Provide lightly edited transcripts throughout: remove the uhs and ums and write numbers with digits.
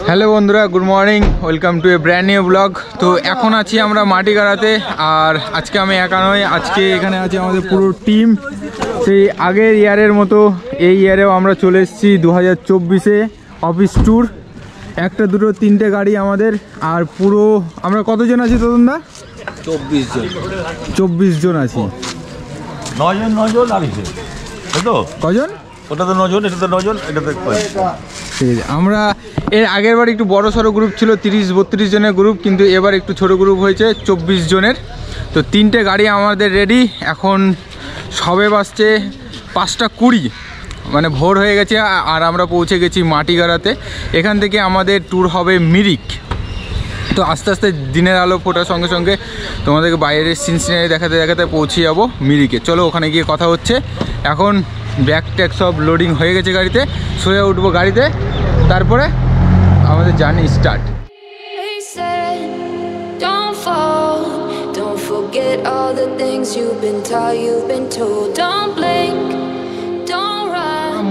Hello বন্ধুরা, good morning, welcome to A brand new blog. তো এখন আছি আমরা মাটিগাড়াতে, আর আজকে আমি একা নই, আজকে এখানে আছে আমাদের পুরো টিম। সেই আগের ইয়ারের মতো এই ইয়ারেও আমরা চলে এসেছি 2024-এ অফিস ট্যুর। একটা দুটো তিনটে গাড়ি আমাদের, আর পুরো আমরা কতজন আছি তদনদা? 24 জন আছি। 9 জন আছি তো। কজন? ওটা তো 9 জন, এটা তো 9 জন, এটা তো 5। ঠিক আছে। আমরা এর আগের বার একটু বড় সড়ো গ্রুপ ছিল, 30-32 জনের গ্রুপ, কিন্তু এবার একটু ছোট গ্রুপ হয়েছে 24 জনের। তো তিনটে গাড়ি আমাদের রেডি। এখন সবে বাজছে 5:20, মানে ভোর হয়ে গেছে, আর আমরা পৌঁছে গেছি মাটিগাড়াতে। এখান থেকে আমাদের ট্যুর হবে মিরিক। তো আস্তে আস্তে দিনের আলো ফোটার সঙ্গে সঙ্গে তোমাদেরকে বাইরের সিন সিনারি দেখাতে দেখাতে পৌঁছে যাবো মিরিকে। চলো ওখানে গিয়ে কথা হচ্ছে। এখন ব্যাগ ট্যাগ সব লোডিং হয়ে গেছে গাড়িতে, সোজা উঠবো গাড়িতে, তারপরে আমাদের জার্নি স্টার্ট।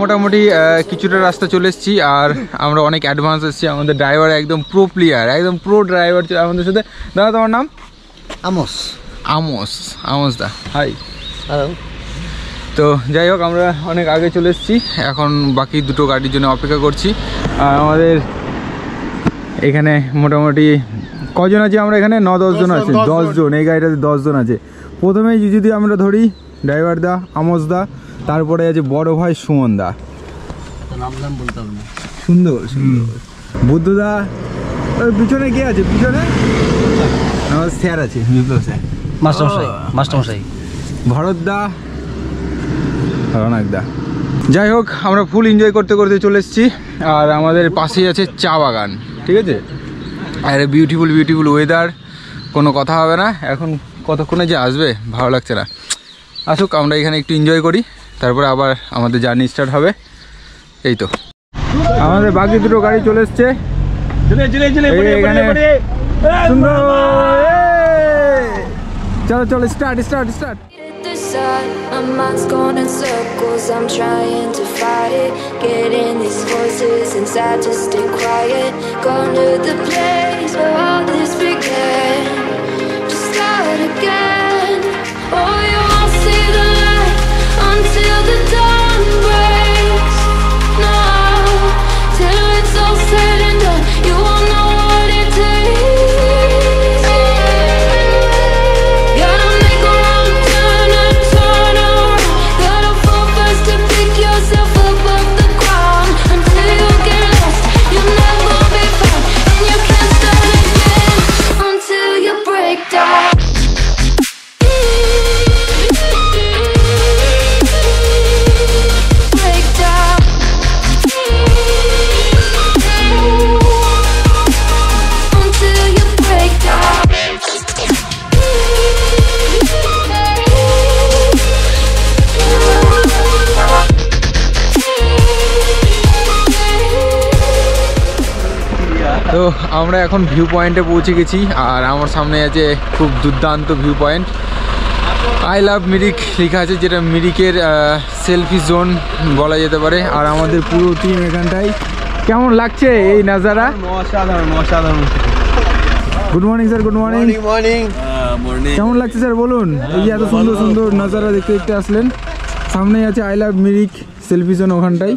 মোটামুটি কিছুটা রাস্তা চলে এসেছি, আর আমরা অনেক অ্যাডভান্স এসেছি। আমাদের ড্রাইভার একদম প্রো প্লেয়ার, একদম প্রো ড্রাইভার আমাদের সাথে। দাদা তোমার নাম? আমোস দা, হাই। হ্যালো। তো যাই হোক, আমরা অনেক আগে চলে এসেছি, এখন বাকি দুটো গাড়ির জন্য অপেক্ষা করছি। আর আমাদের এখানে মোটামুটি কজন আছে আমরা এখানে? 9-10 জন আছে। 10 জন, এই গাড়িটাতে 10 জন আছে। প্রথমেই যদি আমরা ধরি ড্রাইভার দা, আমোস দা, তারপরে আছে বড় ভাই সুমন দা। নাম বলতে হবে না। সুন্দর বুদ্ধ দা। ওই পিছনে কে আছে? পিছনে আমার স্যার আছে, মাস্টারমশাই ভরত দা, রনক দা। যাই হোক, আমরা ফুল এনজয় করতে করতে চলে এসেছি। আর আমাদের পাশেই আছে চা বাগান, ঠিক আছে। আর বিউটিফুল বিউটিফুল ওয়েদার, কোনো কথা হবে না। এখন কতক্ষণে যে আসবে ভালো লাগছে না। আসুক, আমরা এখানে একটু এনজয় করি, তারপরে আবার আমাদের জার্নি স্টার্ট হবে। এই তো আমাদের বাকি দুটো গাড়ি চলে এসছে এখানে। চলো চলো, start start start. My mind's going in circles, I'm trying to fight it. Getting these voices inside to stay quiet. Gone to the place where all this began. Just start again. Oh, you won't see the light until the dawn breaks. No, till it's all said and done, you won't know what it takes. Gotta make a wrong turn and turn around. Gotta fall fast to pick yourself up off the ground. Until you get lost, you'll never be found. And you can't start again until you break down. তো আমরা এখন view পয়েন্টে পৌঁছে গেছি, আর আমার সামনে আছে খুব দুর্দান্ত view point. I love Mirik লেখা আছে, যেটা মিরিকের সেলফি জোন বলা যেতে পারে। আর আমাদের পুরো টিম এখানটায়। কেমন লাগছে এই নাজারা? অসাধারণ অসাধারণ। Good morning sir. Good morning. Morning. কেমন লাগছে স্যার বলুন? এই যে এত সুন্দর সুন্দর নাজারা দেখতে দেখতে আসলেন। সামনেই আছে I love Mirik selfie zone, ওখানটায়।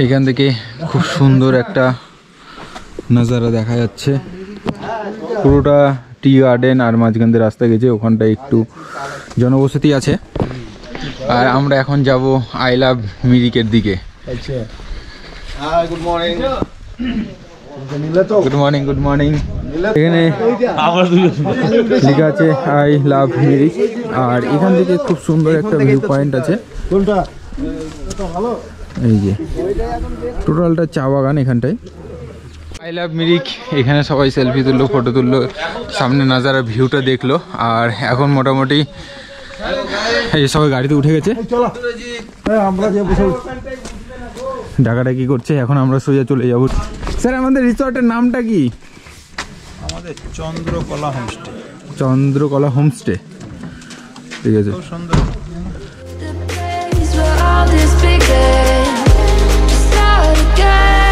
এখান থেকে খুব সুন্দর একটা নাজারা দেখা যাচ্ছে। পুরোটা টি গার্ডেন, আর মাঝখান দিয়ে রাস্তা গেছে, ওখানটায় একটু জনবসতি আছে। আর আমরা এখন যাব আই লাভ মিরিকের দিকে। Good morning. Good morning. Good morning. এখানে লেখা আছে আই লাভ মিরিক, আর এখান থেকে খুব সুন্দর একটা ভিউ পয়েন্ট আছে। এই যে টোটালটা চা বাগান এখানটায়। আই লাভ মিরিক, এখানে সবাই সেলফি তুললো, ফটো তুললো, সামনে নাজারা ভিউটা দেখলো। আর এখন মোটামুটি এই সবাই গাড়িতে উঠে গেছে, ডাকাডাকি করছে। এখন আমরা সোজা চলে যাবো। স্যার আমাদের রিসর্টের নামটা কি? আমাদের চন্দ্রকলা হোমস্টে। চন্দ্রকলা হোমস্টে, ঠিক আছে। সুন্দর। Start again.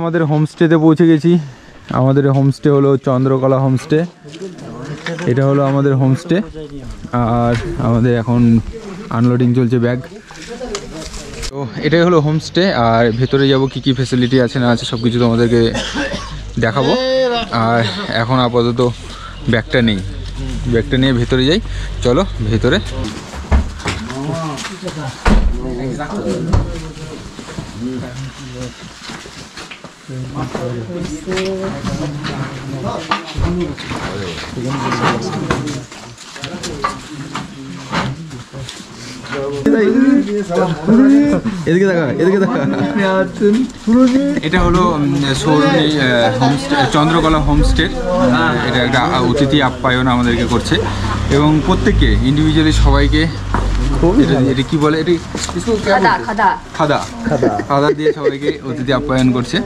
আমাদের হোমস্টেতে পৌঁছে গেছি। আমাদের হোমস্টে হলো চন্দ্রকলা হোমস্টে। এটা হলো আমাদের হোমস্টে, আর আমাদের এখন আনলোডিং চলছে ব্যাগ। তো এটাই হলো হোমস্টে, আর ভেতরে যাব কি কি ফেসিলিটি আছে না আছে সব কিছু তোমাদেরকে দেখাবো। আর এখন আপাতত ব্যাগটা নেই, ব্যাগটা নিয়ে ভেতরে যাই। চলো ভেতরে। এদিকে দেখা, এদিকে দেখা। এটা হলো সৌরনী হোমস্টে, চন্দ্রকলা হোমস্টে। এটা একটা অতিথি আপ্যায়ন আমাদেরকে করছে, এবং প্রত্যেককে ইন্ডিভিজুয়ালি সবাইকে এটা কি বলে, এটি খাদা খাদা খাদা দিয়ে সবাইকে অতিথি আপ্যায়ন করছে।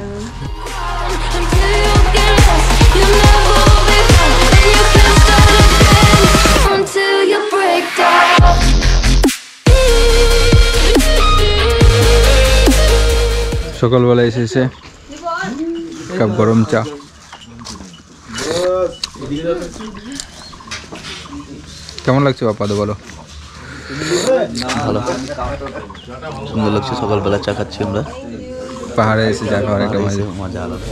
সকালবেলা এসে কাপ গরম চা। কেমন লাগছে বাপাদো বলো? ভালো, সুন্দর লাগছে। সকালবেলা চা খাচ্ছি আমরা, পাহাড়ে এসে চা খাওয়ার একটা মজা আলাদা।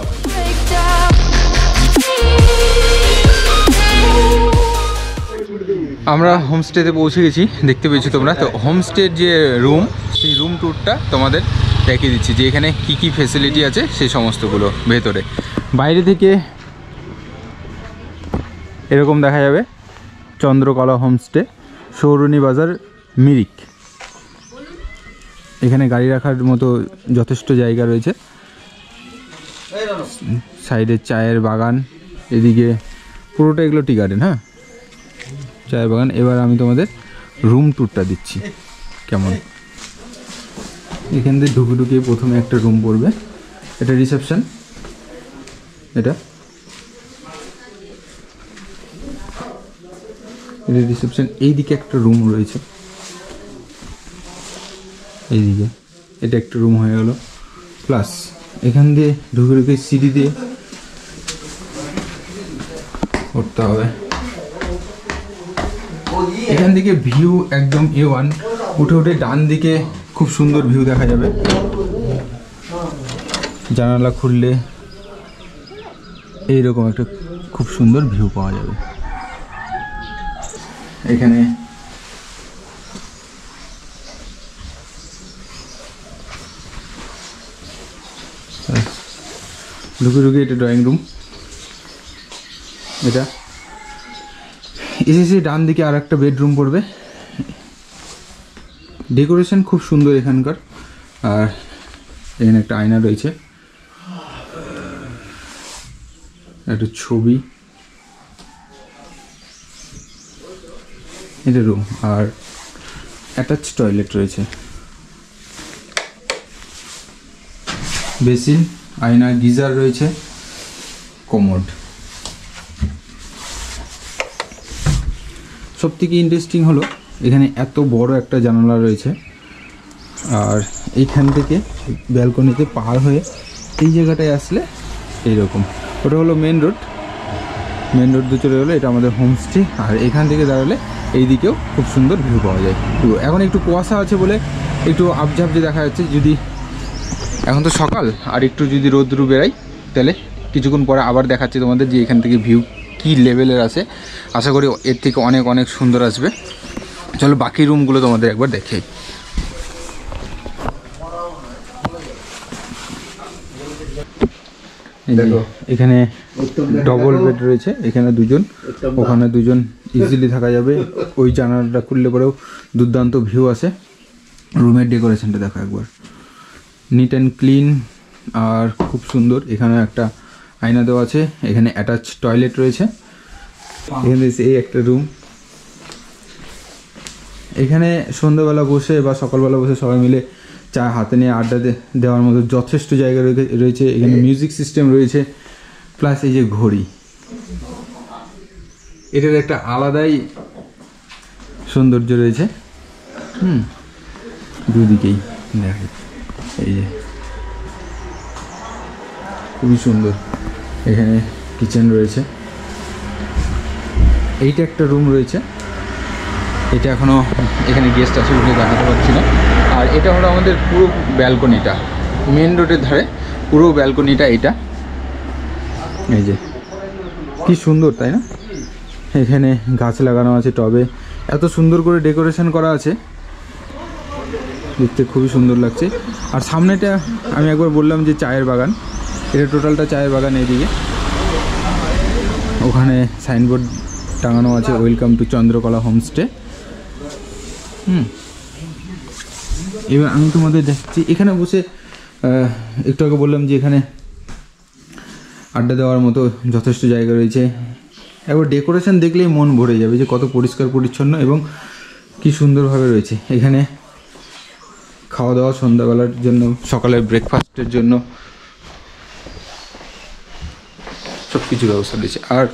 আমরা হোমস্টেতে পৌঁছে গেছি, দেখতে পেয়েছি তোমরা। তো হোমস্টের যে রুম, সেই রুম ট্যুরটা তোমাদের দেখিয়ে দিচ্ছি, যে এখানে কি কি ফেসিলিটি আছে সেই সমস্তগুলো ভেতরে। বাইরে থেকে এরকম দেখা যাবে চন্দ্রকলা হোমস্টে, সৌরনী বাজার, মিরিক। এখানে গাড়ি রাখার মতো যথেষ্ট জায়গা রয়েছে। সাইডে চায়ের বাগান, এদিকে পুরোটা এগুলো টি গার্ডেন। হ্যাঁ, চায়ের বাগান। এবার আমি তোমাদের রুম ট্যুরটা দিচ্ছি কেমন। এখান থেকে ঢুকে ঢুকে প্রথমে একটা রুম পড়বে, এটা রিসেপশন। এটা রিসেপশন। এইদিকে একটা রুম রয়েছে, এইদিকে এটা একটা রুম হয়ে গেল। প্লাস এখান দিয়ে ঢুকে ঢুকে সিঁড়ি দিয়ে উঠতে হবে। এখান থেকে ভিউ একদম A1। উঠে উঠে ডান দিকে খুব সুন্দর ভিউ দেখা যাবে। জানালা খুললে এইরকম একটা খুব সুন্দর ভিউ পাওয়া যাবে। এখানে ঢুকে ঢুকে এটা ড্রয়িং রুম। এটা এসেছি ডান দিকে আর একটা বেডরুম পড়বে। ডেকোরেশন খুব সুন্দর এখানকার। আর এখানে একটা আয়না রয়েছে, একটা ছবি। এটা রুম, আর অ্যাটাচ টয়লেট রয়েছে। বেসিন, আয়না, গিজার রয়েছে, কমোড। সব থেকে ইন্টারেস্টিং হলো এখানে এত বড় একটা জানালা রয়েছে, আর এইখান থেকে ব্যালকনিতে পার হয়ে এই জায়গাটায় আসলে এইরকম। ওটা হলো মেন রোড, মেন রোড দিয়ে চলে গেলো। এটা আমাদের হোমস্টে। আর এখান থেকে দাঁড়ালে এই দিকেও খুব সুন্দর ভিউ পাওয়া যায়। তো এখন একটু কুয়াশা আছে বলে একটু আবঝাবঝে দেখা যাচ্ছে। যদি এখন তো সকাল, আর একটু যদি রোদ্রু বেরাই তাহলে কিছুক্ষণ পরে আবার দেখাচ্ছি তোমাদের যে এখান থেকে ভিউ কী লেভেলের আছে। আশা করি এর থেকে অনেক অনেক সুন্দর আসবে। চলো বাকি রুমগুলো তোমাদের একবার দেখাই। দেখো এখানে ডবল বেড রয়েছে, এখানে দুজন, ওখানে দুজন, ইজিলি থাকা যাবে। ওই জানালাটা খুললে পরেও দুর্দান্ত ভিউ আসে। রুমের ডেকোরেশনটা দেখো একবার, নিট অ্যান্ড ক্লিন আর খুব সুন্দর। এখানে একটা আয়না দেওয়া আছে, এখানে অ্যাটাচ টয়লেট রয়েছে। এখানে এই একটা রুম। এখানে সন্ধ্যাবেলা বসে বা সকালবেলা বসে সবাই মিলে চা হাতে নিয়ে আড্ডা দেওয়ার মতো যথেষ্ট জায়গা রয়েছে। এখানে মিউজিক সিস্টেম রয়েছে, প্লাস এই যে ঘড়ি, এটার একটা আলাদাই সৌন্দর্য রয়েছে। দুদিকেই দেখে, এই যে খুবই সুন্দর। এখানে কিচেন রয়েছে, এইটা একটা রুম রয়েছে, এটা এখনও এখানে গেস্ট আছে বলে দেখাতে পারছি না। আর এটা হলো আমাদের পুরো ব্যালকনিটা, মেন রোডের ধারে পুরো ব্যালকনিটা এটা। এই যে কি সুন্দর, তাই না? এখানে গাছ লাগানো আছে টবে, এত সুন্দর করে ডেকোরেশন করা আছে, দেখতে খুবই সুন্দর লাগছে। আর সামনেটা আমি একবার বললাম যে চায়ের বাগান, এটা টোটালটা চায়ের বাগান। এদিকে ওখানে সাইনবোর্ড টাঙানো আছে, ওয়েলকাম টু চন্দ্রকলা হোমস্টে। এবার আমি তোমাদের দেখছি এখানে বসে, একটু আগে বললাম যে এখানে আড্ডা দেওয়ার মতো যথেষ্ট জায়গা রয়েছে। একবার ডেকোরেশন দেখলেই মন ভরে যাবে যে কত পরিষ্কার পরিচ্ছন্ন এবং কি সুন্দরভাবে রয়েছে। এখানে খাওয়া দাওয়া সন্ধ্যাবেলার জন্য, সকালের ব্রেকফাস্টের জন্য সব কিছু ব্যবস্থা দিয়েছে। আর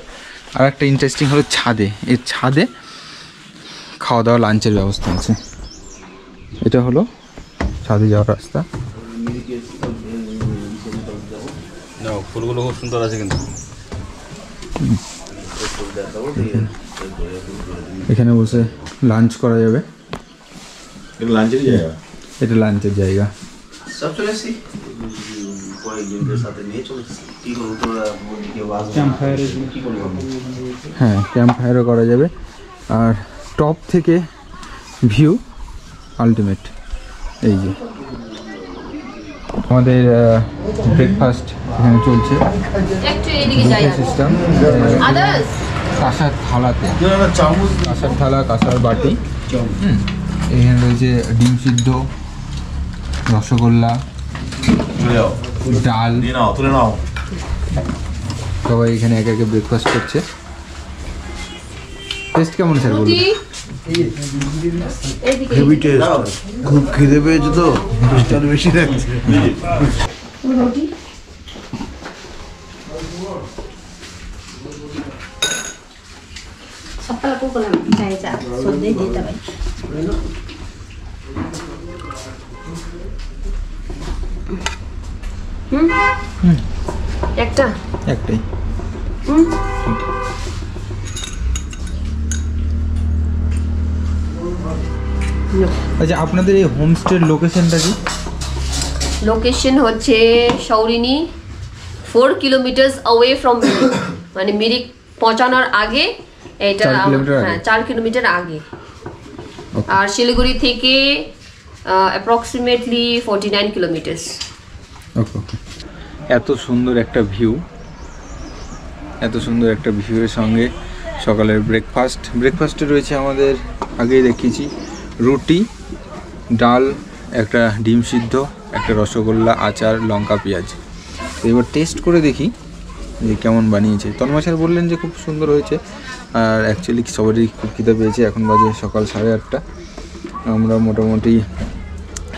একটা ইন্টারেস্টিং হলো ছাদে, এর ছাদে খাওয়া দাওয়া লাঞ্চের ব্যবস্থা আছে। এটা হলো ছাদে যাওয়ার রাস্তা। ফুলগুলো খুব সুন্দর আছে কিন্তু। এখানে বসে লাঞ্চ করা যাবে, লাঞ্চের জায়গা, এটা লাঞ্চের জায়গা। হ্যাঁ, ক্যাম্প ফায়ারও করা যাবে। আর টপ থেকে ভিউ আলটিমেট। এই যে আমাদের ব্রেকফাস্ট এখানে চলছে, সিস্টেম কাঁসার থালাতে, কাঁসার থালা, কাঁসার বাটি। এখানে রয়েছে ডিম সিদ্ধ, রসগোল্লা, ডাল। তুলে নাও। সবাই এখানে একে একে ব্রেকফাস্ট করছে। টেস্ট কেমন স্যার বলুন? হেভি টেস্ট, খুব খিদে পেয়েছে তো, টেস্টটা বেশি লাগছে। সকালে করলাম চাই চা সন্ধ্যে দিতে পারি। একটা একটাই। আচ্ছা, আপনাদের এই হোমস্টের লোকেশনটা কি? লোকেশন হচ্ছে সৌরিনী, 4 কিলোমিটার অ্যাওয়ে ফ্রম মিরিক, মানে মিরিক পৌঁছানোর আগে এটা। 4 কিলোমিটার আগে? হ্যাঁ, 4 কিলোমিটার আগে। আর শিলিগুড়ি থেকে অ্যাপ্রক্সিমেটলি 49 কিলোমিটার। ওকে ওকে। এত সুন্দর একটা ভিউ, এত সুন্দর একটা ভিউয়ের সঙ্গে সকালের ব্রেকফাস্টে রয়েছে আমাদের, আগেই দেখিয়েছি, রুটি, ডাল, একটা ডিম সিদ্ধ, একটা রসগোল্লা, আচার, লঙ্কা, পেঁয়াজ। এবার টেস্ট করে দেখি যে কেমন বানিয়েছে। তন্ময় স্যার বললেন যে খুব সুন্দর হয়েছে। আর অ্যাকচুয়ালি সবারই খুব খিদে পেয়েছে। এখন বাজে সকাল 8:30। আমরা মোটামুটি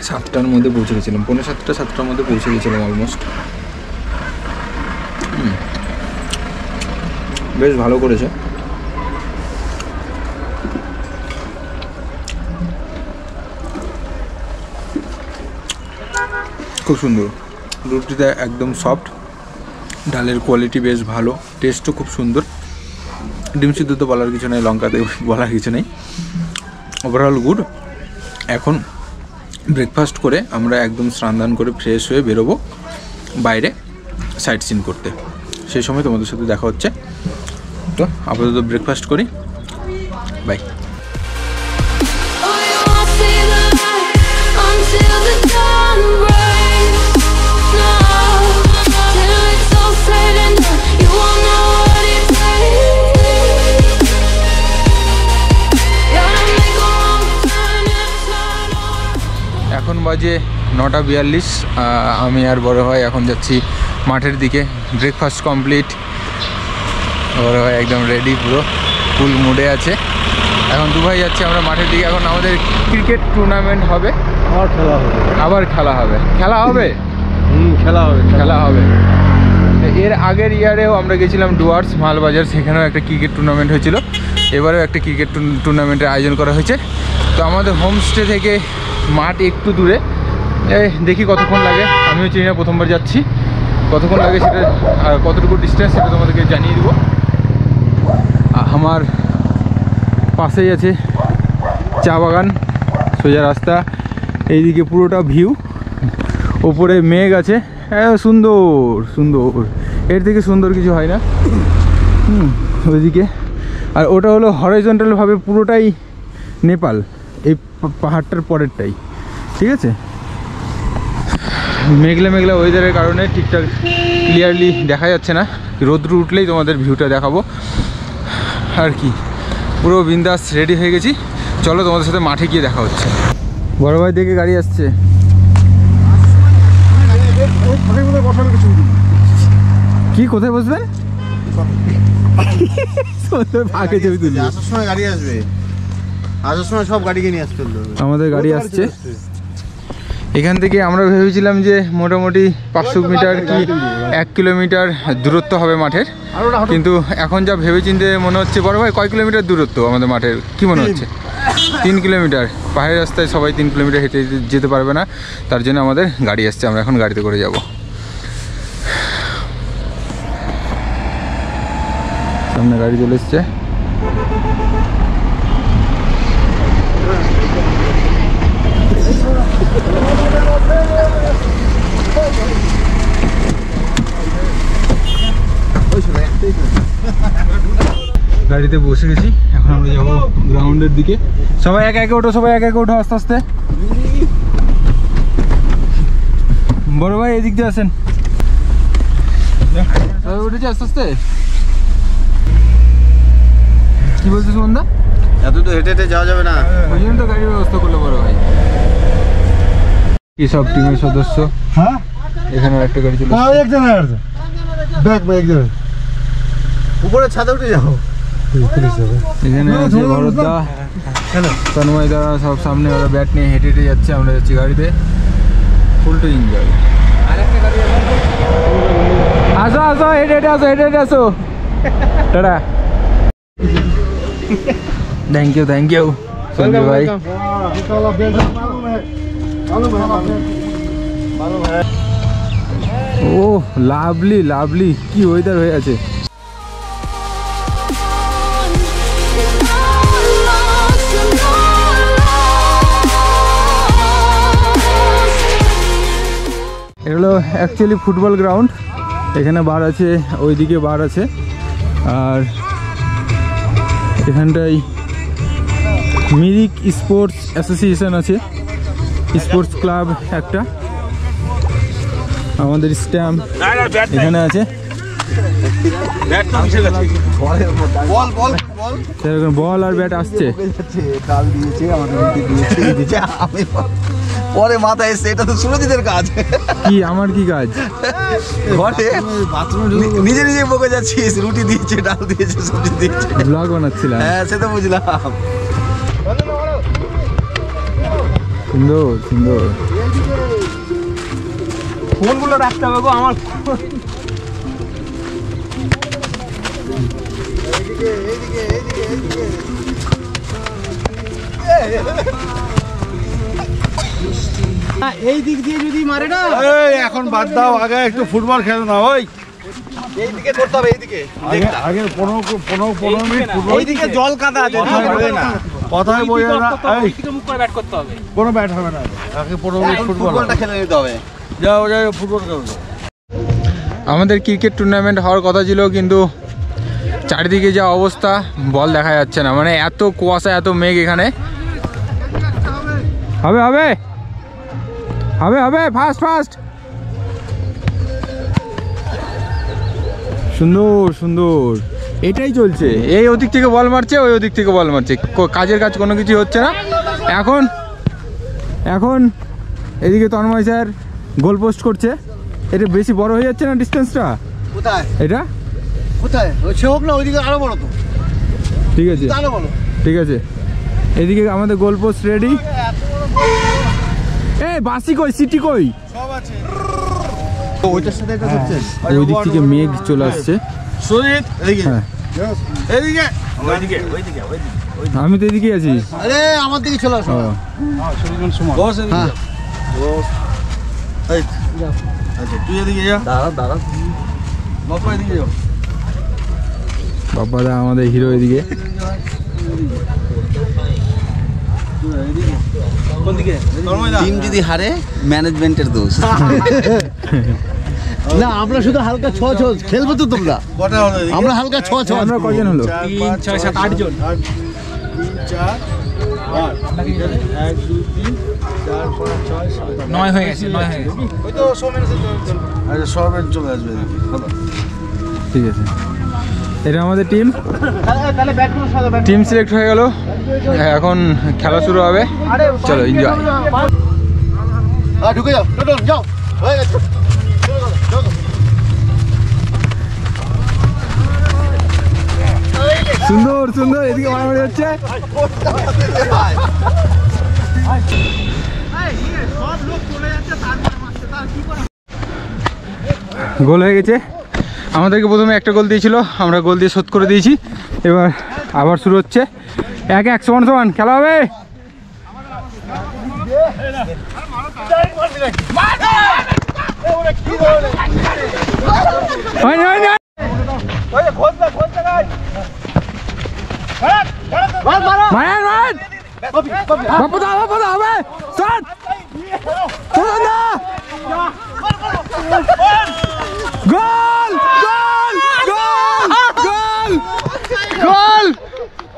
7টার মধ্যে পৌঁছে গেছিলাম, 7:45-7টার মধ্যে পৌঁছে গেছিলাম অলমোস্ট। বেশ ভালো করেছে। খুব সুন্দর, রুটিটা একদম সফট, ডালের কোয়ালিটি বেশ ভালো, টেস্টও খুব সুন্দর। ডিম সিদ্ধ তো বলার কিছু নেই, লঙ্কাতে বলার কিছু নেই, ওভারঅল গুড। এখন ব্রেকফাস্ট করে আমরা একদম স্নান দান করে ফ্রেশ হয়ে বেরোবো বাইরে সাইট সিন করতে। সেই সময় তোমাদের সাথে দেখা হচ্ছে। তো আপাতত ব্রেকফাস্ট করি, বাই। এখন বাজে 9:42। আমি আর বড় ভাই এখন যাচ্ছি মাঠের দিকে। ব্রেকফাস্ট কমপ্লিট, বড় ভাই একদম রেডি, পুরো ফুল মুডে আছে। এখন দু ভাই যাচ্ছি আমরা মাঠের দিকে। এখন আমাদের ক্রিকেট টুর্নামেন্ট হবে, আবার খেলা হবে। এর আগের ইয়ারেও আমরা গেছিলাম ডুয়ার্স মালবাজার, সেখানেও একটা ক্রিকেট টুর্নামেন্ট হয়েছিল। এবারেও একটা ক্রিকেট টুর্নামেন্টের আয়োজন করা হয়েছে। তো আমাদের হোমস্টে থেকে মাঠ একটু দূরে, দেখি কতক্ষণ লাগে, আমিও চিনি না, প্রথমবার যাচ্ছি। কতক্ষণ লাগে সেটা আর কতটুকু ডিস্টেন্স সেটা তোমাদেরকে জানিয়ে দেবো। আমার পাশেই আছে চা বাগান, সোজা রাস্তা, এইদিকে পুরোটা ভিউ, ওপরে মেঘ আছে, সুন্দর সুন্দর, এর থেকে সুন্দর কিছু হয় না। ওইদিকে আর ওটা হলো হরাইজন্টালভাবে পুরোটাই নেপাল, এই পাহাড়টার পরেরটাই, ঠিক আছে। মেঘলা মেঘলা ওয়েদারের কারণে ঠিকঠাক ক্লিয়ারলি দেখা যাচ্ছে না, রোদ্র উঠলেই তোমাদের ভিউটা দেখাবো। আর কি পুরো বিন্দাস রেডি হয়ে গেছি, চলো তোমাদের সাথে মাঠে গিয়ে দেখা হচ্ছে। বড় ভাই দেখে গাড়ি আসছে, কি কোথায় বসবেন? ফাঁকে ছবি তুলবি, আসার সময় গাড়ি আসবে, আসার সময় সব গাড়িকে নিয়ে আসতে হবে। আমাদের গাড়ি আসছে। এখান থেকে আমরা ভেবেছিলাম যে মোটামুটি 500 মিটার কি 1 কিলোমিটার দূরত্ব হবে মাঠের, কিন্তু এখন যা ভেবেচিন্তে মনে হচ্ছে, বড় ভাই কয় কিলোমিটার দূরত্ব আমাদের মাঠের, কি মনে হচ্ছে? 3 কিলোমিটার। পাহাড়ের রাস্তায় সবাই 3 কিলোমিটার হেঁটে যেতে পারবে না, তার জন্য আমাদের গাড়ি আসছে, আমরা এখন গাড়িতে করে যাব। সামনে গাড়ি চলে এসছে। গাড়িতে বসে গেছি, এখন আমরা যাবো গ্রাউন্ডের দিকে। সবাই একে একে ওঠো, সবাই একে একে ওঠো আস্তে আস্তে। বড় ভাই এদিক দিয়ে আসেন, সবাই উঠেছে আস্তে আস্তে। কি বলছো সুমনদা? এত তো হেঁটে হেঁটে যাওয়া যাবে না, ওই জন্য তো গাড়ির ব্যবস্থা করলো বড় ভাই। কি সব টিমের সদস্য, হ্যাঁ এখানে একটা গাড়ি চলে উপরে ছাদে উঠে যাও। এখানে আছে ভরতদা, তন্ময় দা, সব সামনে ওরা ব্যাট নিয়ে হেঁটে হেঁটে যাচ্ছে, আমরা যাচ্ছি গাড়িতে, ফুল টু এনজয়। আসো আসো, হেঁটে হেঁটে আসো, হেঁটে হেঁটে আসো, টাটা। থ্যাংক ইউ সঞ্জয় ভাই। ও লাভলি লাভলি, কি ওয়েদার হয়ে আছে। এগুলো অ্যাকচুয়ালি ফুটবল গ্রাউন্ড, এখানে বার আছে, ওইদিকে বার আছে, আর এখানটায় মিরিক স্পোর্টস অ্যাসোসিয়েশন আছে, স্পোর্টস ক্লাব একটা, আমাদের স্ট্যাম্প এখানে আছে, সেরকম বল আর ব্যাট আসছে। পরে মাথায় এসছে এটা তো সুরজিতের কাজ। কি আমার কি কাজ? ঘরে নিজে নিজে বকে যাচ্ছিস, রুটি দিয়েছে, ডাল দিয়েছে, সবজি দিয়েছে, ব্লগ বানাচ্ছিলাম। হ্যাঁ সে তো বুঝলাম। সুন্দর সুন্দর। ফোনগুলো রাখতে হবে গো আমার। এই দিক দিয়ে যদি মারে না, এখন বাদ দাও, আগে একটু ফুটবল খেলে না। ওই এইদিকে করতে হবে, এইদিকে আগে 15 মিনিট ফুটবল। এইদিকে জল কাদা আছে, কথায় বোঝা না, এই মুখ করে ব্যাট করতে হবে, কোনো ব্যাট হবে না, আগে 15 মিনিট ফুটবলটা খেলে নিতে হবে। যাও যাও ফুটবল খেলো। আমাদের ক্রিকেট টুর্নামেন্ট হওয়ার কথা ছিল, কিন্তু চারিদিকে যা অবস্থা, বল দেখা যাচ্ছে না, মানে এত কুয়াশা, এত মেঘ এখানে। হবে হবে হবে হবে, ফাস্ট ফাস্ট। সুন্দর সুন্দর, এটাই চলছে, এই ওদিক থেকে বল মারছে, ওই ওদিক থেকে বল মারছে, কাজের কাজ কোনো কিছু হচ্ছে না। এখন এখন এদিকে তন্ময় স্যার গোল পোস্ট করছে, এটা বেশি বড় হয়ে যাচ্ছে না ডিস্টেন্সটা? কোথায় এটা কোথায়? ওই সে হোক না, ওইদিকে আরো বড় তো। ঠিক আছে আরো বড়, ঠিক আছে। এদিকে আমাদের গোল পোস্ট রেডি। এই বাসি কই, সিটি কই? সব আছে। ওইটার সাথে এটা করছেন, ওই দিক থেকে মেঘ চলে আসছে। সুজিত এদিকে, হ্যাঁ এদিকে, ওইদিকে ওইদিকে ওইদিকে। আমি তো এদিকে আছি। আরে আমার দিকে চলে আসো। ও, বস এদিকে। আচ্ছা তুই এদিকে যা। দাঁড়া বাবা এদিকে যাও। বাবা দা আমাদের হিরো এদিকে। টিম যদি হারে ম্যানেজমেন্টের দোষ। না আমরা শুধু হালকা ছ খেলবো তো তোমরা। আমরা হালকা ছ আমরা কজন হলো? 3 6 7 8 জন। 3 4 8 1 2 3 4 5 6 7 9 হয়ে গেছে। ওই তো সোমেনের আচ্ছা সবেন চলে আসবে এদিকে। ঠিক আছে, এটা আমাদের টিম। টিম সিলেক্ট হয়ে গেল, এখন খেলা শুরু হবে। চলো এনজয়। ঢুকে যাও যাও হয়ে গেছে। সুন্দর সুন্দর, এদিকে মারামারি হচ্ছে। গোল হয়ে গেছে। আমাদেরকে প্রথমে একটা গোল দিয়েছিল, আমরা গোল দিয়ে শোধ করে দিয়েছি। এবার আবার শুরু হচ্ছে। 1-1 সমান সমান খেলা হবে।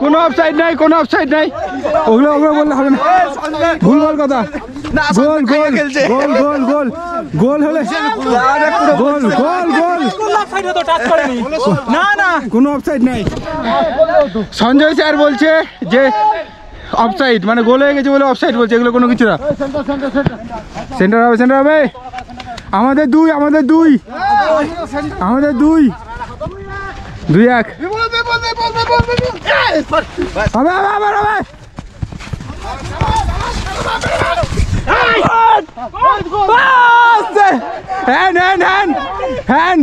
কোনো অফসাইড নাই, কোনো অফসাইড নাই। ওগুলো বললে হবে না, ভুল বল কথা। গোল গোল গোল গোল গোল গোল হলে গোল গোল গোল, না না কোনো অফসাইড নাই। সঞ্জয় স্যার বলছে যে অফসাইড মানে গোল হয়ে গেছে বলে অফসাইড বলছে, এগুলো কোনো কিছু না। সেন্টার হবে, সেন্টার হবে। আমাদের দুই 2-1 হবে আবার হবে। হ্যান্ড হ্যান্ড হ্যান্ড হ্যান্ড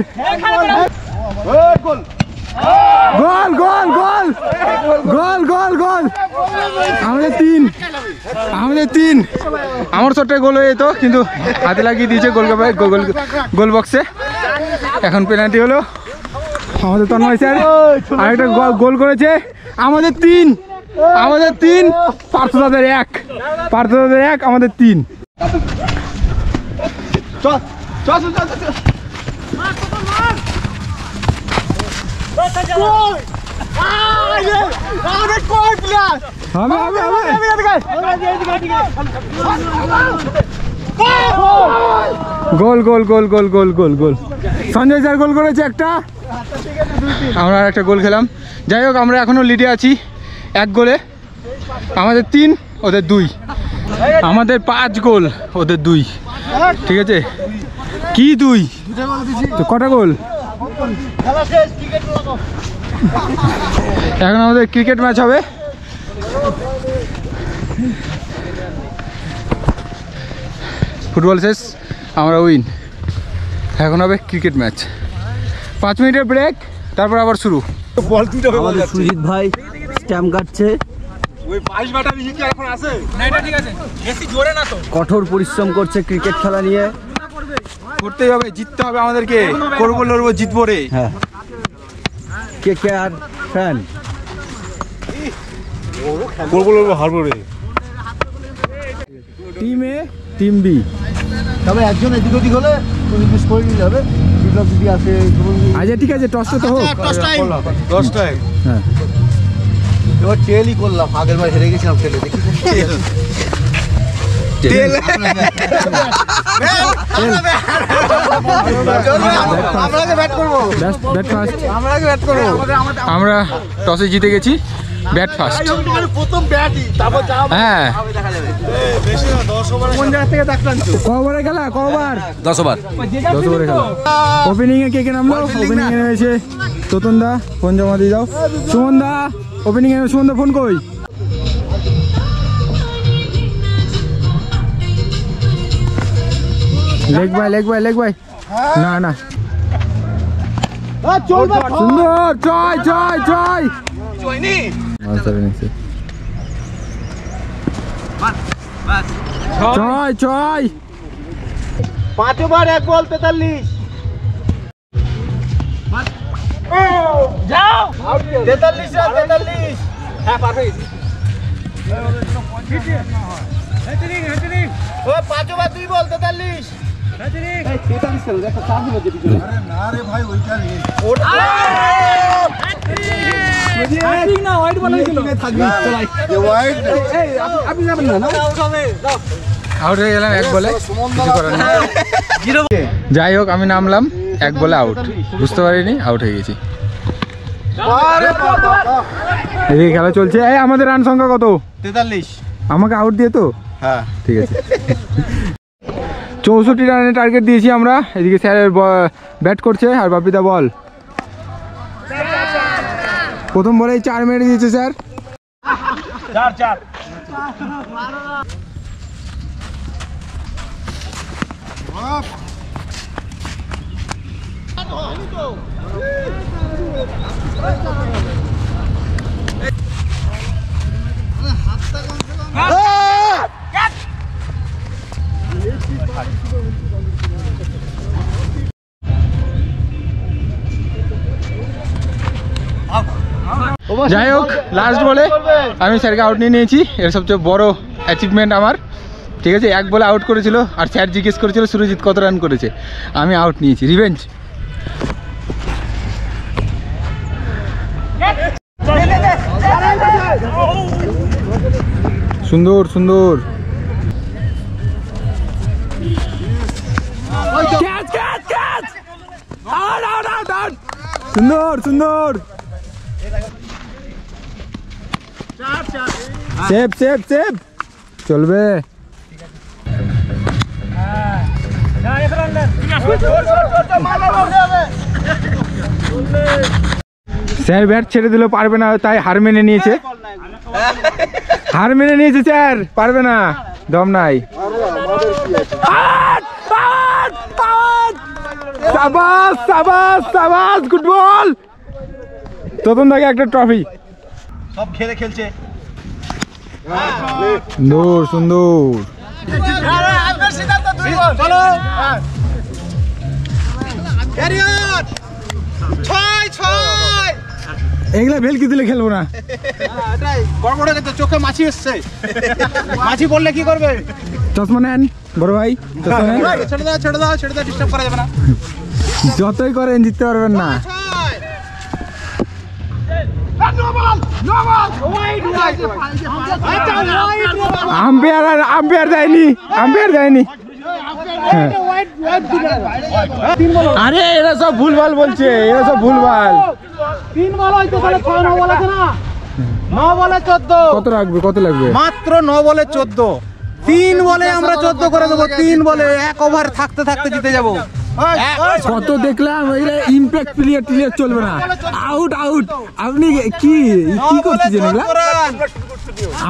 গোল গোল গোল গোল গোল গোল। আমাদের তিন। আমার শটটা গোল হয়ে যেত, কিন্তু হাতে লাগিয়ে দিয়েছে গোল বক্সে। এখন পেনাল্টি হলো। আমাদের তন্ময় স্যার আরেকটা গোল করেছে। আমাদের তিন পার্থদাদের এক, আমাদের 3। গোল গোল গোল গোল গোল গোল গোল। সঞ্জয় স্যার গোল করেছে একটা, আমরা একটা গোল খেলাম। যাই হোক, আমরা এখনো লিডে আছি 1 গোলে। আমাদের 3, ওদের 2। আমাদের 5 গোল, ওদের 2। ঠিক আছে, কি 2 তো কটা গোল? এখন আমাদের ক্রিকেট ম্যাচ হবে। ফুটবল শেষ, আমরা উইন। এখন হবে ক্রিকেট ম্যাচ। 5 মিনিটের ব্রেক, তারপর আবার শুরু। আমাদের সুজিত ভাই স্ট্যাম্প কাটছে। কঠোর পরিশ্রম করছে ক্রিকেট খেলা নিয়ে। করতেই হবে, জিততে হবে আমাদেরকে। করবো লড়বো, জিতবো রে। হ্যাঁ, কে আর ফ্যান করবো লড়বো হারবো রে। টিম এ টিম বি। তবে একজন এদিক ওদিক হলে মিস করে নিয়ে যাবে। যদি আসে আচ্ছা ঠিক আছে, টসটা তো হোক। 10টায় হ্যাঁ, এবার টেলই করলাম। আগের বার হেরে গেছিলাম টেলে, দেখি আমরা টসে জিতে গেছি, ব্যাট ফার্স্ট। হ্যাঁ, কবার খেলা? কবার? 10 ওভার। 10 ওভারে খেলা। ওপেনিং এ কে নামলো? ওপেনিং এ নেমেছে তোতন দা। ফোন জমা দিয়ে দাও। সুমন দা ওপেনিং এ। সুমন দা ফোন কই? Leg by. না সুন্দর। জয়। 5 ওভার 1 বল 43 যাও 43 রান 43 হ্যাঁ পার হয়ে গেছে হ্যাট্রিক ও 5 ওভার 2 বল 43 হ্যাট্রিক এই 43 করে একটা চার দিল যে পিছনে আরে না রে ভাই ওইটা নেই ওটা হ্যাট্রিক না ওয়াইড বল হয়েছিল থাকবি চলাই এ ওয়াইড এই আপনি যাবেন না আউট হয়ে গেলাম 1 বলে, কিছু করার নেই। যাই হোক আমি নামলাম 1 বলে আউট, বুঝতে পারিনি আউট হয়ে গেছি। এদিকে খেলা চলছে। এই আমাদের রান সংখ্যা কত? 43। আমাকে আউট দিয়ে তো? হ্যাঁ ঠিক আছে। 64 রানের টার্গেট দিয়েছি আমরা। এদিকে স্যার ব্যাট করছে আর বাপিদা বল। প্রথম বলেই 4 মেরে দিয়েছে স্যার। 4 যাই হোক লাস্ট বলে আমি স্যারকে আউট নিয়ে নিয়েছি। এর সবচেয়ে বড় অ্যাচিভমেন্ট আমার। ঠিক আছে, 1 বলে আউট করেছিল আর স্যার জিজ্ঞেস করেছিল সুরজিৎ কত রান করেছে, আমি আউট নিয়েছি। রিভেঞ্জ। সুন্দর সুন্দর সুন্দর সুন্দর সেভ সেভ সেভ চলবে। স্যার ব্যাট ছেড়ে দিল, পারবে না, তাই হার মেনে নিয়েছে। হার মেনে নিয়েছে স্যার, পারবে না, দম নাই। সাবাস সাবাস সাবাস, গুড বল। প্রথম থেকে একটা ট্রফি। সব খেলে খেলছে। সুন্দর সুন্দর। চলো এগুলা ভেলকি দিলে খেলবো না। চোখে মাছি এসছে, মাছি বললে কি করবে? চশমা নেন বড় ভাই, ছেড়ে দাও ছেড়ে দাও ছেড়ে দাও, ডিস্টার্ব করা যাবে না। যতই করেন জিততে পারবেন না। আম্পায়ার দেয়নি, আম্পায়ার দেয়নি। আরে এরা সব ভুলভাল বলছে, এরা সব ভুলভাল। 3 বল হয়তো, 6 9 বল আছে না, 9 বলে 14। কত রাখবে, কত লাগবে? মাত্র 9 বলে 14। 3 বলে আমরা 14 করে দেবো। 3 বলে 1 ওভার থাকতে থাকতে জিতে যাবো। কত দেখলাম, এগুলো ইম্প্যাক্ট প্লেয়ার টিলিয়ার চলবে না। Out out. আপনি কি কি করছেন এগুলা?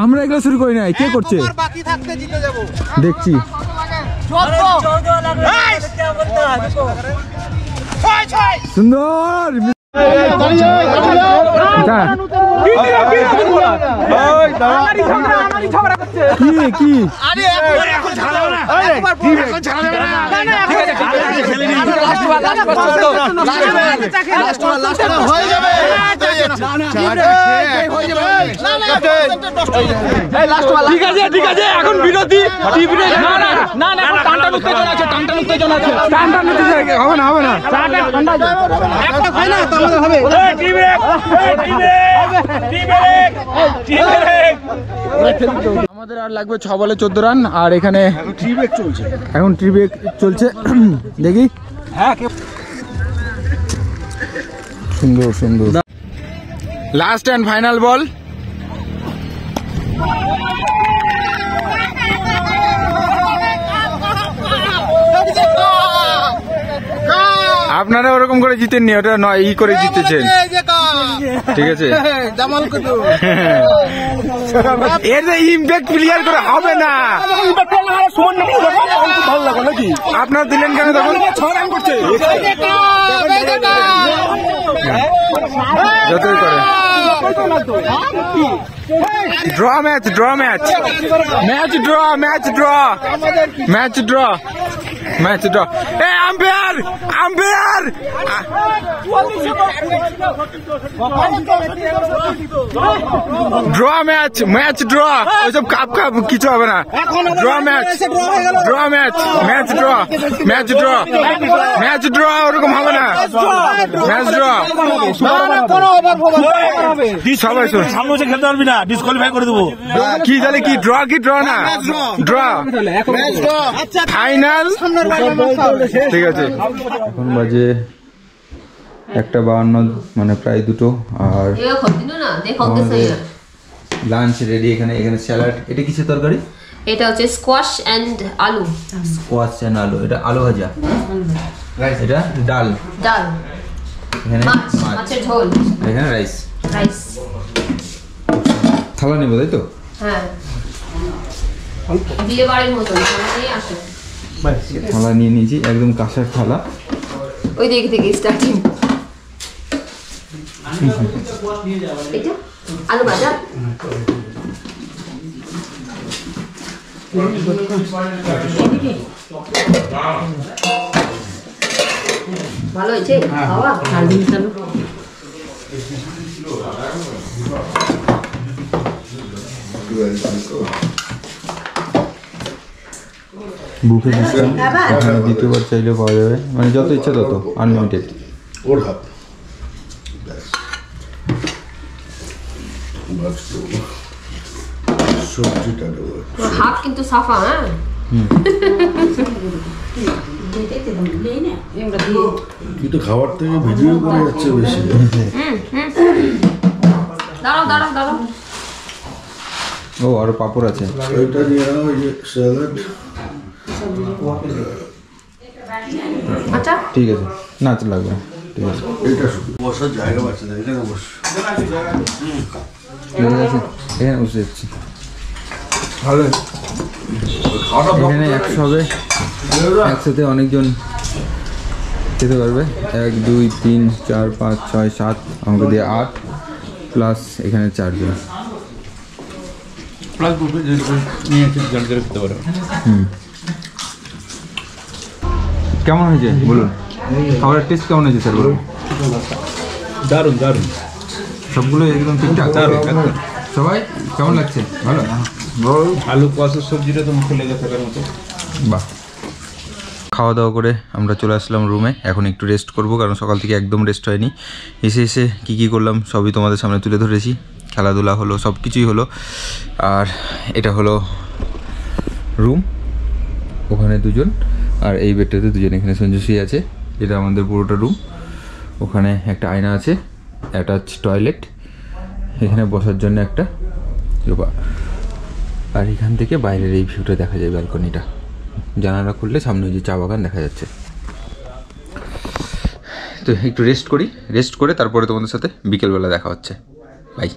আমরা এগুলো শুরু করি নাই, কে করছে? বাকি থাকতে জিতে যাবো, দেখছি। সুন্দর। কি কি ঠিক আছে ঠিক আছে, এখন বিরতি। টানটান উত্তেজনা আছে, টানটান উত্তেজনা আছে, টানটান উত্তেজনা হবে না, হবে না। আমাদের আর লাগবে 6 বলে 14 রান। আর এখানে এখন ট্রি ব্রেক চলছে। দেখি। সুন্দর সুন্দর। লাস্ট এন্ড ফাইনাল বল। আপনারা ওরকম করে জিতেননি, ওটা নয় ই করে জিতেছেন। ঠিক আছে, এর যে ইম্প্যাক্ট ক্লিয়ার করে হবে না। আপনার দিলেন কেন তখন? যতই করে draw match, draw match, match draw, match draw, match draw. Match draw. এ umpire, umpire! Draw match, match draw. ওইসব কাপ কাপ কিছু হবে না। Draw match, draw match, match draw, match draw, match draw. ওরকম হবে না, ম্যাচ ড্র। সবাই শোন, সামনে বসে খেলতে পারবি না, ডিসকোয়ালিফাই করে দেবো। কি তাহলে কি ড্র, কি ড্র না ড্র ফাইনাল? ঠিক আছে। এখন বাজে 1:52, মানে প্রায় 2টো। আর লাঞ্চ রেডি। এখানে এখানে স্যালাড। এটা কিসের তরকারি? এটা হচ্ছে স্কোয়াশ এন্ড আলু। স্কোয়াশ এন্ড আলু। এটা আলু ভাজা। এটা ডাল। ডাল। এখানে মাছ, মাছের ঝোল। এখানে রাইস। রাইস। থালা নেবো তাই তো? হ্যাঁ, বিয়ে বাড়ির মতন নিয়ে আসো। থালা নিয়ে নিয়েছি, একদম কাঁসার থালা। ওই দিক থেকে স্টার্টিং। এটা আলু ভাজা। ভালো হয়েছে খাওয়া। বুফে সিস্টেম, এখানে দ্বিতীয়বার চাইলেও পাওয়া যাবে, মানে যত ইচ্ছা তত, আনলিমিটেড। ওর হাত সবজিটা দেবো। হাত কিন্তু সাফা। হ্যাঁ, তুই তো খাবার থেকে ভিডিও করে যাচ্ছে বেশি। দাঁড়াও দাঁড়াও দাঁড়াও। ও আরো পাপড় আছে। ওইটা নিয়ে নাও, ওই যে স্যালাড। আচ্ছা ঠিক আছে, না তো লাগবে না। ঠিক আছে, এটা শুধু বসার জায়গা পাচ্ছে না, এখানে বস। এখানে বসে যাচ্ছি। ভালো, এখানে 100 হবে, একসাথে অনেকজন খেতে পারবে। 1 2 3 4 5 6 7, আমাকে দিয়ে 8 প্লাস এখানে 4 জন। প্লাস বুফে নিয়ে খেতে পারবে। কেমন হয়েছে বলুন? খাবারের টেস্ট কেমন হয়েছে স্যার বলুন? দারুণ দারুণ, সবগুলো একদম ঠিকঠাক? সবাই কেমন লাগছে? ভালো। আলু কুয়াশার সবজিটা তো মুখে লেগে থাকার মতো। বাহ। খাওয়া দাওয়া করে আমরা চলে আসলাম রুমে। এখন একটু রেস্ট করব, কারণ সকাল থেকে একদম রেস্ট হয়নি। এসে কী করলাম সবই তোমাদের সামনে তুলে ধরেছি। খেলাধুলা হলো, সব কিছুই হলো। আর এটা হলো রুম, ওখানে 2 জন, আর এই বেডটাতে 2 জন। এখানে সঞ্জুশ্রী আছে, এটা আমাদের পুরোটা রুম। ওখানে একটা আয়না আছে, অ্যাটাচ টয়লেট, এখানে বসার জন্য একটা সোফা। আর এখান থেকে বাইরের এই ভিউটা দেখা যায়, ব্যালকনিটা। জানালা খুললে সামনে যে চা বাগান দেখা যাচ্ছে। তো একটু রেস্ট করি, রেস্ট করে তারপরে তোমাদের সাথে বিকেলবেলা দেখা হচ্ছে। বাই।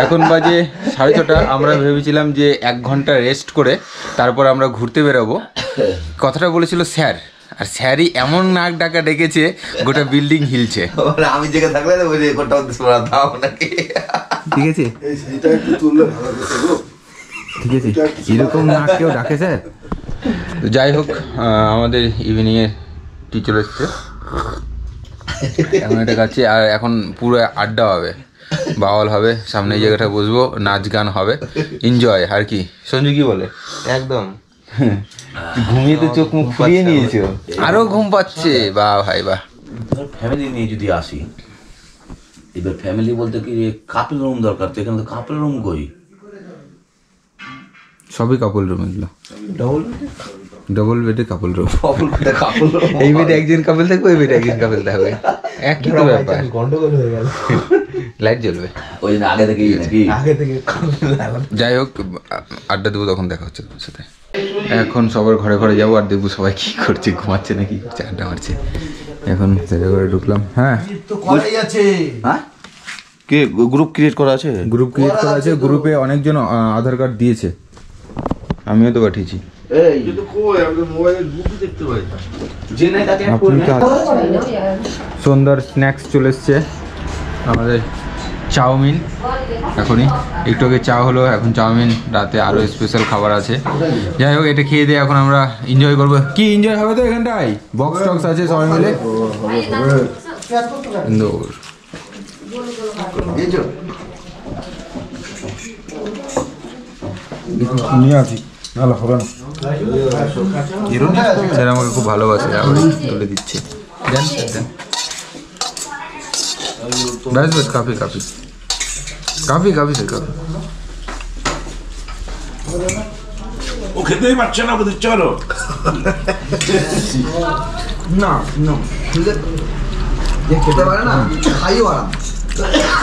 এখন বাজে 6:30। আমরা ভেবেছিলাম যে 1 ঘন্টা রেস্ট করে তারপর আমরা ঘুরতে বেরোবো, কথাটা বলেছিল স্যার। আর স্যারই এমন নাক ডাকা ডেকেছে, গোটা বিল্ডিং হিলছে। আমি জেগে থাকলে ওই রেকর্ডটা দাও নাকি? ঠিক আছে, এইটা একটু তুললে ভালো হতো গো। ঠিক আছে, এরকম নাক কেউ ডাকে স্যার? তো যাই হোক, আমাদের ইভিনিংয়ের টি চলে এসছে, এখন এটা খাচ্ছি। আর এখন পুরো আড্ডা হবে, বাওয়াল হবে, সামনে এই জায়গাটা বসবো, নাচ গান হবে, এনজয়। আর কি সঞ্জু কি বলে? একদম ঘুমিয়ে তো চোখ মুখ ফুরিয়ে নিয়েছো, আরো ঘুম পাচ্ছে। বাহ ভাই বাহ। ফ্যামিলি নিয়ে যদি আসি, এবার ফ্যামিলি বলতে কি কাপল রুম দরকার, তো এখানে তো কাপল রুম কই? সবই কাপল রুম এগুলো, ডবল বেডে কাপল রুম। কাপল এই বেডে একজন কাপল থাকবে, ওই বেডে একজন কাপল থাকবে, একই তো ব্যাপার। গন্ডগোল হয়ে গেল, লাইট জ্বলবে ওই জন্য আগে থেকেই নাকি? আগে থেকে। যাই হোক, আড্ডা দেবো, তখন দেখা হচ্ছে তোমার সাথে। এখন সবার ঘরে ঘরে যাবো আর দেখবো সবাই কি করছে, ঘুমাচ্ছে নাকি করছে, আড্ডা মারছে। এখন ঘরে ঢুকলাম। হ্যাঁ, হ্যাঁ কে গ্রুপ ক্রিয়েট করা আছে? গ্রুপ ক্রিয়েট করা আছে, গ্রুপে অনেকজন আধার কার্ড দিয়েছে, আমিও তো পাঠিয়েছি। কিন্তু কই আমি মোবাইলে গ্রুপই দেখতে পাই না। যে নাই তাকে আপনি সন্ধ্যার স্ন্যাক্স চলে এসছে আমাদের চাউমিন এখনই একটু আগে চা হলো, এখন চাউমিন, রাতে আরও স্পেশাল খাবার আছে। যাই হোক এটা খেয়ে দিয়ে এখন আমরা এনজয় করবো। কি এনজয় হবে তো এখানটায়? বক্স টক্স আছে সবাই মিলে। নিয়ে আছি ভালো হবে না। স্যার আমাকে খুব ভালোবাসে, আবার তুলে দিচ্ছে। দেন স্যার দেন। ব্যাস ব্যাস, কাফি কাফি কাফি কাফি স্যার কাফি। ও খেতেই পারছে না বলতে চলো না না যে খেতে পারে না খাইও আরাম।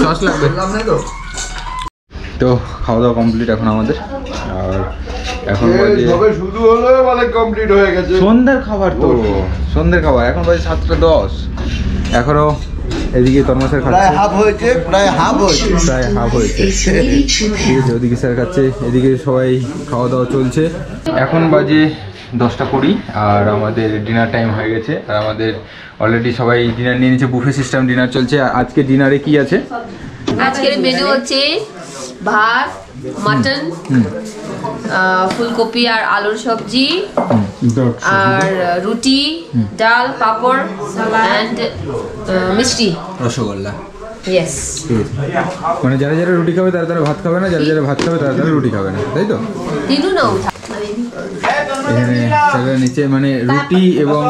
সস লাগবে তো তো খাওয়া দাওয়া কমপ্লিট এখন আমাদের। আর এখন বাজে শুধু হলো মানে কমপ্লিট হয়ে গেছে সন্ধ্যার খাবার, তো সন্ধ্যের খাবার এখন বাজে 7:10। এখনো এদিকে তন্ময় খাচ্ছে, প্রায় হাফ হয়েছে, প্রায় হাফ হয়েছে। ঠিক আছে, ওদিকে স্যার খাচ্ছে, এদিকে সবাই খাওয়া দাওয়া চলছে। এখন বাজে 10:20 আর আমাদের ডিনার টাইম হয়ে গেছে। আর আমাদের অলরেডি সবাই ডিনার নিয়ে নিয়েছে, বুফে সিস্টেম ডিনার চলছে। আর আজকে ডিনারে কি আছে? আজকের মেনু হচ্ছে ভাত, মাটন, ফুলকপি আর আলুর সবজি, আর রুটি, ডাল, পাপড় অ্যান্ড মিষ্টি, রসগোল্লা। ইয়েস। মানে যারা যারা রুটি খাবে তারা তারা ভাত খাবে না, যারা যারা ভাত খাবে তারা তারা রুটি খাবে না, তাই তো? দিদু নাও এখানে স্যারের নিচে মানে রুটি এবং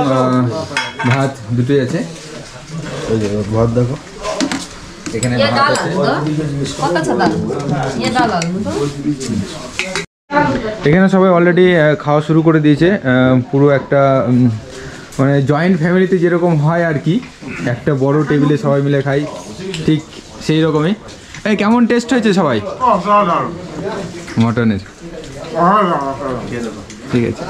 ভাত দুটোই আছে। ভাত দেখো এখানে ये ভাত दाल আছে। कता छ दाल ये दाल हाल्नु त এখানে সবাই অলরেডি খাওয়া শুরু করে দিয়েছে। পুরো একটা মানে জয়েন্ট ফ্যামিলিতে যেরকম হয় আর কি, একটা বড় টেবিলে সবাই মিলে খাই, ঠিক সেই রকমই। এই কেমন টেস্ট হয়েছে সবাই মটনের? ঠিক আছে।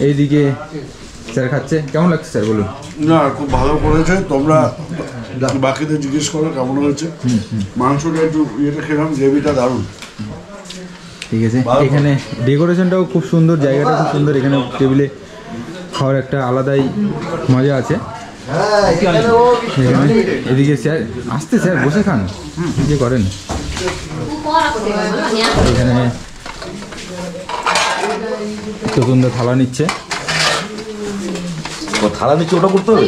এইদিকে স্যার খাচ্ছে, কেমন লাগছে স্যার বলুন? না খুব ভালো করেছে। তোমরা বাকিদের জিজ্ঞেস করো কেমন হয়েছে। মাংসটা একটু ইয়েটা খেলাম, গ্রেভিটা দারুণ। ঠিক আছে। এখানে ডেকোরেশনটাও খুব সুন্দর, জায়গাটা খুব সুন্দর। এখানে টেবিলে খাওয়ার একটা আলাদাই মজা আছে। এখানে এদিকে স্যার আসতে, স্যার বসে খান, কি করেন। এখানে সুন্দর থালা নিচ্ছে, থালা নিচ্ছে ওটা করতে হবে।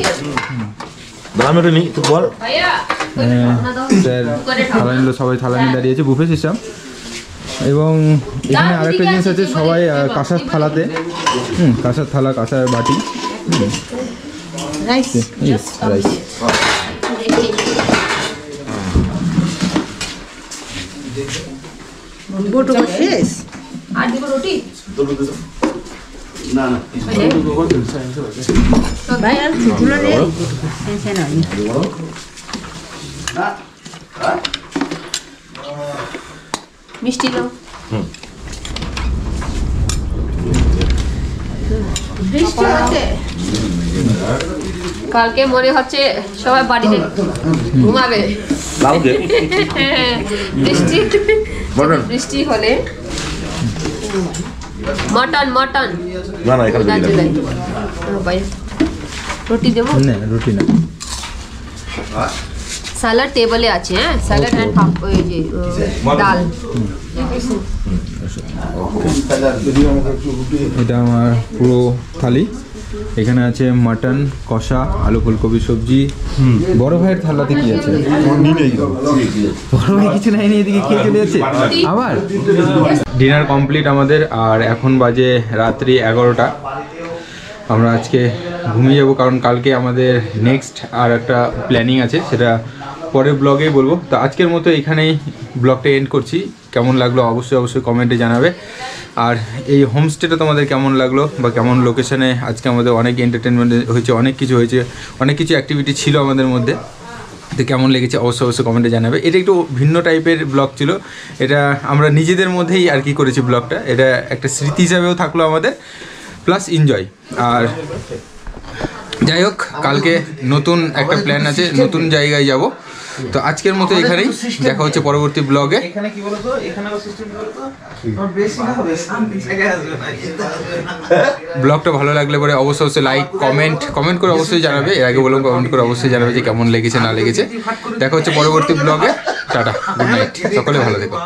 দাম এটা নেই তো বল। স্যার থালা নিল, সবাই থালা নিয়ে দাঁড়িয়েছে, বুফে সিস্টেম। এবং এখানে আরেকটা জিনিস আছে, সবাই কাঁসার থালাতে, কাঁসার থালা, কাঁসার বাটি। রাইস। আর দিব রুটি না না ভাই আর ঝুলো রে মিষ্টি নাও। বৃষ্টি হচ্ছে, কালকে মনে হচ্ছে সবাই বাড়িতে ঘুমাবে। বৃষ্টি বৃষ্টি হলে মটন মটন না না এখানে ভাই রুটি দেবো না, রুটি না। স্যালাড টেবলে আছে, হ্যাঁ স্যালাড এন্ড ওই যে ডাল। এটা আমার পুরো থালি। এখানে আছে মাটন কষা, আলু ফুলকপি সবজি। বড় ভাইয়ের থালাতে কি আছে? বড় ভাই কিছু নাই, এদিকে খেয়ে চলে যাচ্ছে আবার। ডিনার কমপ্লিট আমাদের, আর এখন বাজে রাত্রি 11টা। আমরা আজকে ঘুমিয়ে যাবো, কারণ কালকে আমাদের নেক্সট আর একটা প্ল্যানিং আছে, সেটা পরের ব্লগেই বলবো। তো আজকের মতো এখানেই ব্লগটা এন্ড করছি। কেমন লাগলো অবশ্যই কমেন্টে জানাবে। আর এই হোমস্টেটা তোমাদের কেমন লাগলো, বা কেমন লোকেশনে আজকে আমাদের অনেক এন্টারটেনমেন্ট হয়েছে, অনেক কিছু হয়েছে, অনেক কিছু অ্যাক্টিভিটি ছিল আমাদের মধ্যে। তো কেমন লেগেছে অবশ্যই কমেন্টে জানাবে। এটা একটু ভিন্ন টাইপের ব্লগ ছিল, এটা আমরা নিজেদের মধ্যেই আর কি করেছি ব্লগটা। এটা একটা স্মৃতি হিসাবেও থাকলো আমাদের, প্লাস এনজয়। আর যাই হোক, কালকে নতুন একটা প্ল্যান আছে, নতুন জায়গায় যাব। তো আজকের মতো এখানেই, দেখা হচ্ছে পরবর্তী ব্লগে। এখানে কি বলতো, এখানে সিস্টেম বলতো তোমার বেশি না হবে, শান্তি জায়গায় আসবে না। ব্লগটা ভালো লাগলে পরে অবশ্যই লাইক কমেন্ট করে অবশ্যই জানাবে। এর আগে বললাম কমেন্ট করে অবশ্যই জানাবে যে কেমন লেগেছে না লেগেছে। দেখা হচ্ছে পরবর্তী ব্লগে। টাটা, গুড নাইট, সকলে ভালো থেকো।